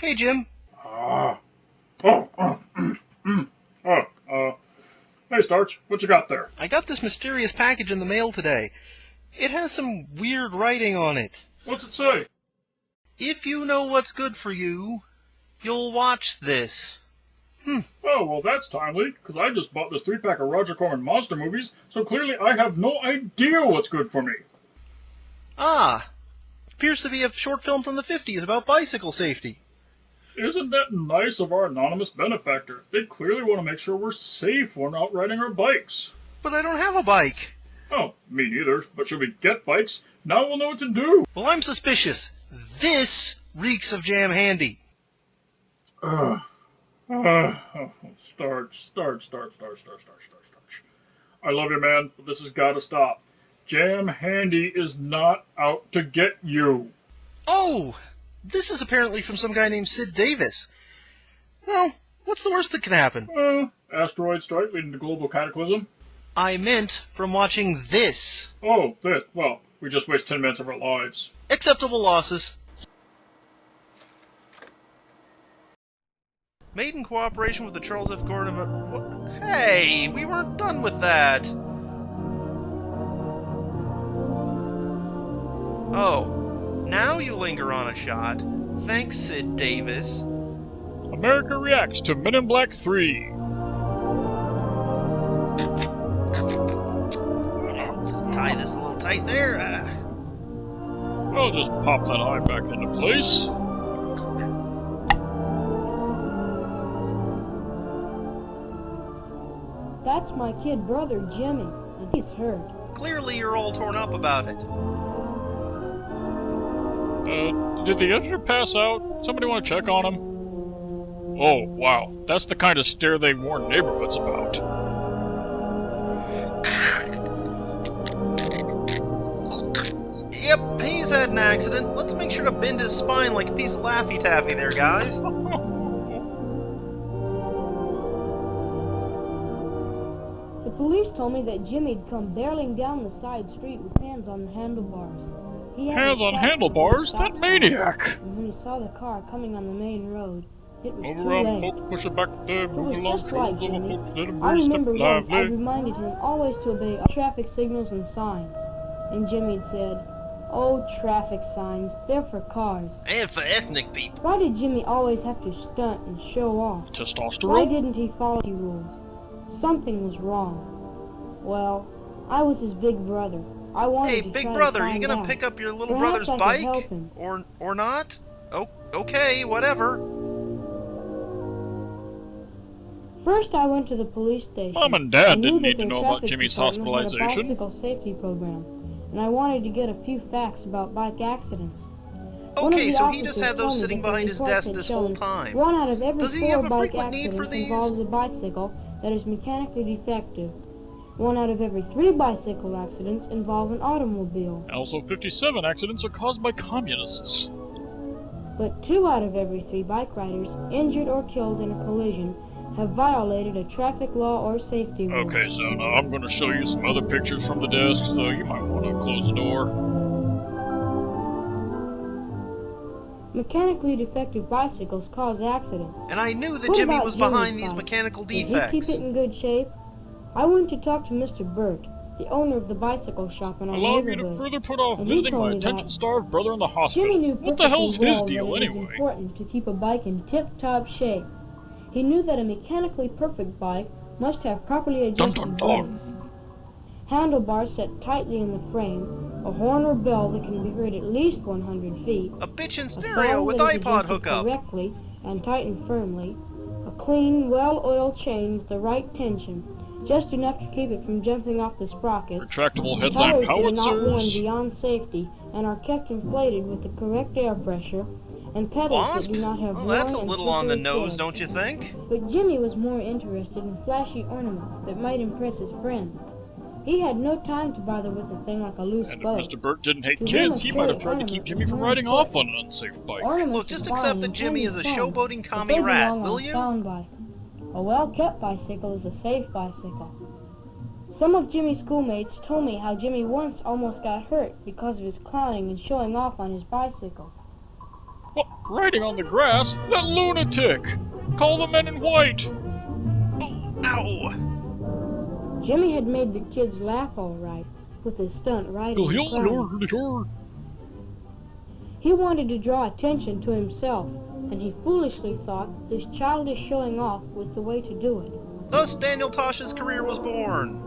Hey, Jim. Ah. Hey, Starch, what you got there? I got this mysterious package in the mail today. It has some weird writing on it. What's it say? If you know what's good for you, you'll watch this. Oh, well, that's timely, because I just bought this 3-pack of Roger Corman monster movies, so clearly I have no idea what's good for me. Ah, appears to be a short film from the 50s about bicycle safety. Isn't that nice of our anonymous benefactor? They clearly want to make sure we're safe when out riding our bikes. But I don't have a bike. Oh, me neither, but should we get bikes? Now we'll know what to do. Well, I'm suspicious. This reeks of Jam Handy. Starch. I love you, man, but this has got to stop. Jam Handy is not out to get you. Oh, this is apparently from some guy named Sid Davis. Well, what's the worst that can happen? Asteroid strike leading to global cataclysm. I meant from watching this. Oh, this. Well, we just waste 10 minutes of our lives. Acceptable losses. Made in cooperation with the Charles F. Gordon... What? Hey, we weren't done with that. Oh, now you linger on a shot. Thanks, Sid Davis. America reacts to Men in Black 3. Just tie this a little tight there. I'll just pop that eye back into place. That's my kid brother, Jimmy, and he's hurt. Clearly you're all torn up about it. Did the editor pass out? Somebody want to check on him? Oh, wow. That's the kind of stare they warn neighborhoods about. Yep, he's had an accident. Let's make sure to bend his spine like a piece of Laffy Taffy there, guys. The police told me that Jimmy'd come barreling down the side street with hands on the handlebars. Hands on handlebars? That maniac! And when he saw the car coming on the main road, it was Move too around, late. folks, push it back there, It move was along, just trolls like over, Jimmy. folks, let him I breathe, step remember once I lively. reminded him always to obey all traffic signals and signs. And Jimmy'd said, "Oh, traffic signs, they're for cars." And for ethnic people. Why did Jimmy always have to stunt and show off? Why Testosterone? didn't he follow the rules? Something was wrong. Well, I was his big brother. I wanted Hey, to big try brother, to you find gonna out. pick up your little Perhaps brother's I could bike? help him. Or not? Oh, okay, whatever. First, I went to the police station. Mom and I Dad knew didn't that need to their know about traffic Jimmy's department had a hospitalization. bicycle safety program, and I wanted to get a few facts about bike accidents. One of Okay, the so he just officers had those told me sitting that the behind his reports desk had this shown whole time. 1 out of every Does he 4 have a bike frequent need for accidents these? involves a bicycle that is mechanically defective. 1 out of every 3 bicycle accidents involve an automobile. Also, 57 accidents are caused by communists. But 2 out of every 3 bike riders injured or killed in a collision have violated a traffic law or safety rule. Okay, so now I'm going to show you some other pictures from the desk, so you might want to close the door. Mechanically defective bicycles cause accidents. And I knew that What Jimmy about was behind Jimmy's these bike? mechanical Did he defects. keep it in good shape? I went to talk to Mr. Burt, the owner of the bicycle shop in our Allow me to neighborhood. further put off And he visiting told my me that attention-starved brother in the Jimmy hospital. knew What the hell's perfectly his well that deal, it was anyway? important to keep a bike in tip-top shape. He knew that a mechanically perfect bike must have properly Dun adjusted dun dun! brakes, handlebars set tightly in the frame, a horn or bell that can be heard at least 100 feet, A bitchin' a stereo thong with that is iPod adjusted hookup. correctly and tightened firmly, a clean, well-oiled chain with the right tension, just enough to keep it from jumping off the sprocket, Retractable headlamp tires that are not worn howitzers. beyond safety and are kept inflated with the correct air pressure, and pedals Wasp? that do not have Well, that's a worn and little on the slippery nose, treads. don't you think? But Jimmy was more interested in flashy ornaments that might impress his friends. He had no time to bother with a thing like a loose And if boat. Mr. Burt didn't hate To him, kids, a he might have toy tried to keep ornament Jimmy was from more riding off on important. an unsafe bike. Ornaments Look, just are accept fine that and Jimmy is a fun, showboating but commie they rat, belong will on a you? sound bike. A well-kept bicycle is a safe bicycle. Some of Jimmy's schoolmates told me how Jimmy once almost got hurt because of his clowning and showing off on his bicycle. What? Riding on the grass? That lunatic! Call the men in white! Oh, ow! Jimmy had made the kids laugh all right with his stunt riding and clowning. He wanted to draw attention to himself, and he foolishly thought this childish showing off was the way to do it. Thus Daniel Tosh's career was born.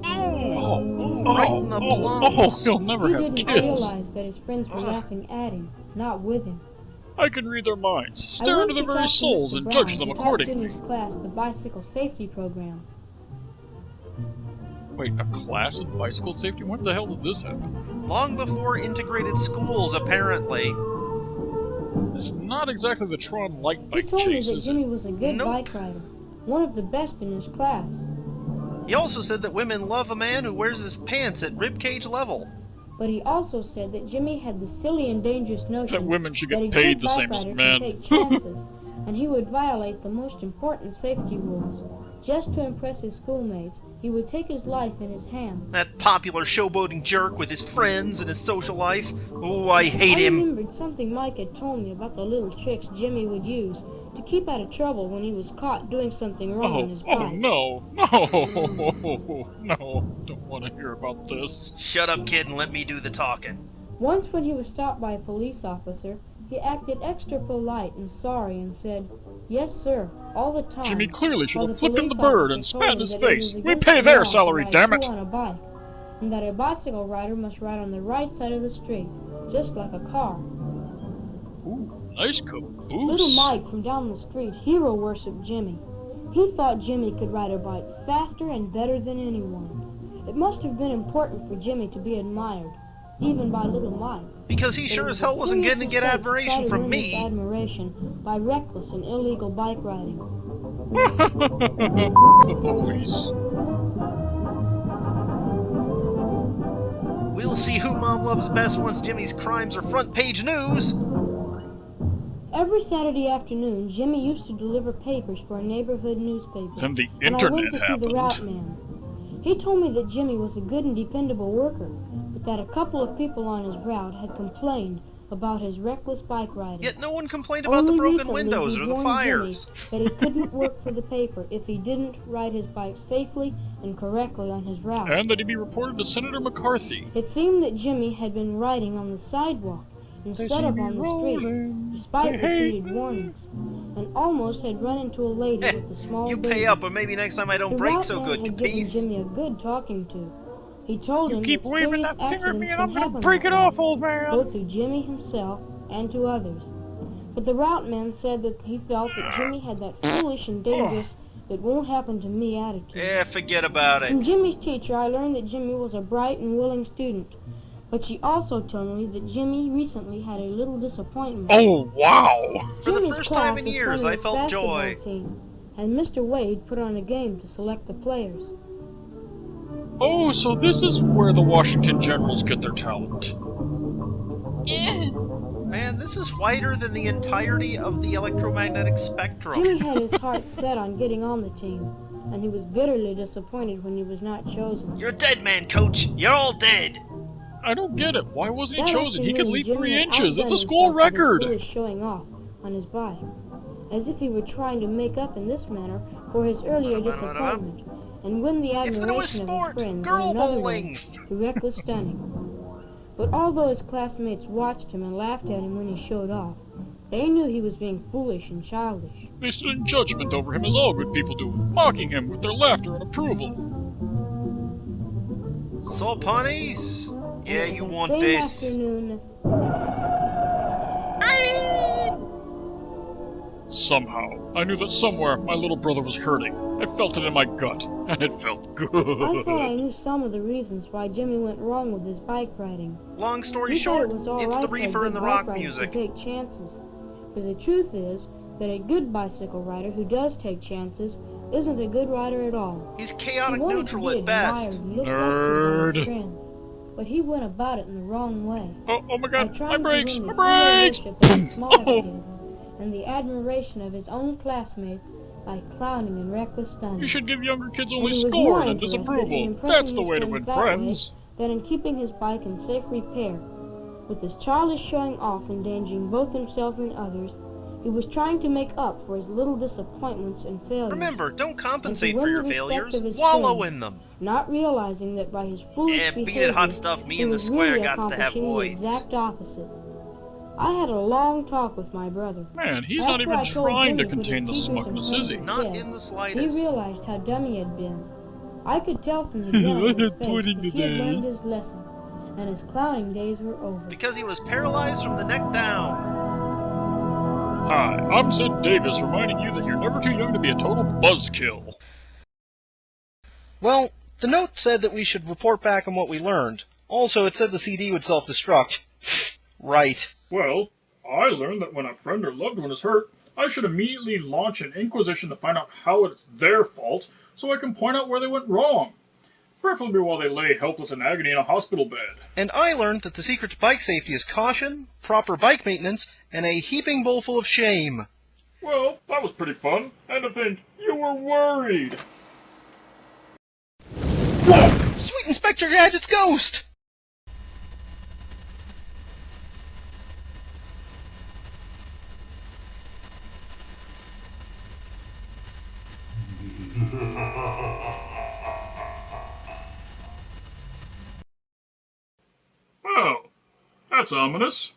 Right in the plums. He'll never He have didn't kids. realize that his friends were laughing at him, not with him. I can read their minds, stare into their very souls, and judge them accordingly. Jimmy's class the bicycle safety program. Wait, a class in bicycle safety? When the hell did this happen? Long before integrated schools, apparently. It's not exactly the Tron light He bike told me chase, that is Jimmy it? was a good Nope. bike rider, one of the best in his class. He also said that women love a man who wears his pants at ribcage level. But he also said that Jimmy had the silly and dangerous notion That women should that get a paid good the same bike as rider men. can take chances, and he would violate the most important safety rules. Just to impress his schoolmates, he would take his life in his hands. That popular showboating jerk with his friends and his social life. Oh, I hate I him. remembered something Mike had told me about the little tricks Jimmy would use to keep out of trouble when he was caught doing something wrong on his bike. No, don't want to hear about this. Shut up, kid, and let me do the talking. Once when he was stopped by a police officer, he acted extra polite and sorry and said, "Yes, sir," all the time. Jimmy clearly should while have the flipped him the police bird officer and told spat in him his that it face. was We against pay the their law to salary, ride damn it! two on a bike, and that a bicycle rider must ride on the right side of the street, just like a car. Ooh, nice caboose. Little Mike from down the street hero worshipped Jimmy. He thought Jimmy could ride a bike faster and better than anyone. It must have been important for Jimmy to be admired, even by little Mike. Because he sure as hell wasn't getting to get admiration from me. Admiration by reckless and illegal bike riding. The police. We'll see who Mom loves best once Jimmy's crimes are front page news. Every Saturday afternoon, Jimmy used to deliver papers for a neighborhood newspaper. Then the and I went internet to see the route happened. man. He told me that Jimmy was a good and dependable worker, but that a couple of people on his route had complained about his reckless bike riding. Yet no one complained about the Only broken recently windows he or the warned fires. Jimmy that he couldn't work for the paper if he didn't ride his bike safely and correctly on his route. And that he be reported to Senator McCarthy. It seemed that Jimmy had been riding on the sidewalk instead of on the street, despite repeated warnings, and almost had run into a lady with a small You baby. pay up, or maybe next time I don't The break route so man good, had given peace. Jimmy a good talking to. He told him Keep that waving serious that finger at me accidents and I'm can gonna happen break it like off, that, old man! both to Jimmy himself and to others. But the route man said that he felt that Jimmy had that foolish and dangerous "it won't happen to me" attitude. Eh, forget about From it. Jimmy's teacher, I learned that Jimmy was a bright and willing student. But she also told me that Jimmy recently had a little disappointment. Oh, wow! For the Jimmy's first time class in was years, playing I his felt basketball joy. team, and Mr. Wade put on a game to select the players. Oh, so this is where the Washington Generals get their talent. Man, this is wider than the entirety of the electromagnetic spectrum. Jimmy had his heart set on getting on the team, and he was bitterly disappointed when he was not chosen. You're a dead man, coach. You're all dead. I don't get it. Why wasn't he That chosen? He could afternoon, leap Jimmy 3 had inches. That's outdone a school himself with his record. foolish showing off on his bike, as if he were trying to make up in this manner for his earlier disappointment and win the It's the newest admiration of sport, his friends girl in another bowling. way through reckless stunning. But although his classmates watched him and laughed at him when he showed off, they knew he was being foolish and childish. They stood in judgment over him as all good people do, mocking him with their laughter and approval. So, ponies? Yeah, And you that want same this. afternoon, Somehow, I knew that somewhere my little brother was hurting. I felt it in my gut, and it felt I thought I good. knew some of the reasons why Jimmy went wrong with his bike riding. Long story He thought short, it was all it's right the for a reefer good and the bike rock rider to music. take chances. But the truth is that a good bicycle rider who does take chances isn't a good rider at all. He's He chaotic wanted neutral to be at best. admired and looked up to by his Nerd. friends, but he went about it in the wrong way. Oh my By god, my trying to brakes, win my the brakes! hero worship of the smallest Oh. kids and the admiration of his own classmates by clowning and reckless stunning. You should give younger kids And only he was more scorn and interested in disapproval. impressing That's the his way to friends win that way friends. than in keeping his bike in safe repair. With his childish showing off endangering both himself and others, he was trying to make up for his little disappointments and failures. Remember, don't and to compensate win for the your respect failures. of his Wallow friends, in them. not realizing that by his foolish Beat behavior, it, hot stuff. Me he and the was square really gots to have accomplishing the voids. exact opposite. I had a long talk with my brother. Man, he's not After even I told trying to Jimmy what contain the his teachers smugness, and is he? friends Not had in the said, slightest. he realized how dumb he had been. I could tell from the grin on his face that he had learned his lesson, and his clowning days were over. Because he was paralyzed from the neck down. Hi, I'm Sid Davis, reminding you that you're never too young to be a total buzzkill. Well, the note said that we should report back on what we learned. Also, it said the CD would self-destruct. Right. Well, I learned that when a friend or loved one is hurt, I should immediately launch an inquisition to find out how it's their fault, so I can point out where they went wrong. Preferably while they lay helpless in agony in a hospital bed. And I learned that the secret to bike safety is caution, proper bike maintenance, and a heaping bowl full of shame. Well, that was pretty fun. And to think, you were worried. Whoa! Sweet Inspector Gadget's ghost! Oh, that's ominous.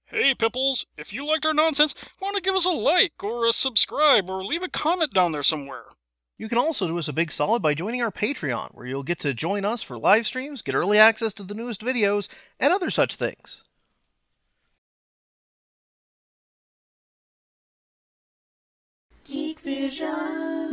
Hey, Pipples, if you liked our nonsense, why don't you give us a like, or a subscribe, or leave a comment down there somewhere? You can also do us a big solid by joining our Patreon, where you'll get to join us for live streams, get early access to the newest videos, and other such things. Geek Vision.